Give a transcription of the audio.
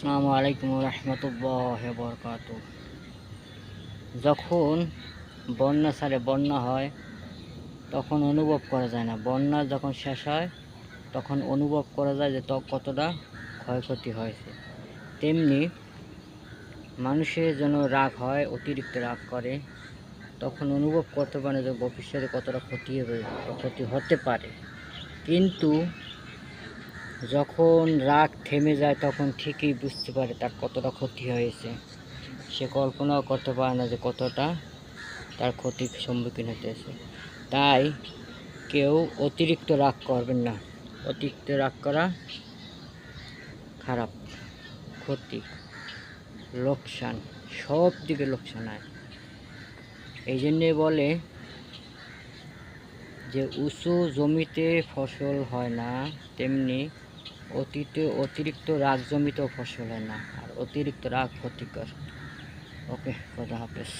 আসসালামু আলাইকুম রহমতুল্লাহি ওয়া বারাকাতুহু। যখন বন্যা হয় তখন অনুভব করা যায় না। বন্যা যখন শেষ হয় তখন অনুভব করা যায় যে কতটা ক্ষয়ক্ষতি হয়েছে। তেমনি মানুষের জন্য রাগ হয়, অতিরিক্ত রাগ করে, তখন অনুভব করতে পারে যে ভবিষ্যতে কতটা ক্ষতি হবে বা ক্ষতি হতে পারে। কিন্তু যখন রাগ থেমে যায় তখন ঠিকই বুঝতে পারে তার কতটা ক্ষতি হয়েছে। সে কল্পনাও করতে পারে না যে কতটা তার ক্ষতির সম্মুখীন হতেছে। তাই কেউ অতিরিক্ত রাগ করবেন না। অতিরিক্ত রাগ করা খারাপ, ক্ষতি, লোকসান, সব দিকে লোকসান হয়। এই জন্যে বলে যে উঁচু জমিতে ফসল হয় না, তেমনি অতিরিক্ত রাগ জমিতেও ফসল হয় না, আর অতিরিক্ত রাগ ক্ষতিকর। ওকে, খোদা হাফেজ।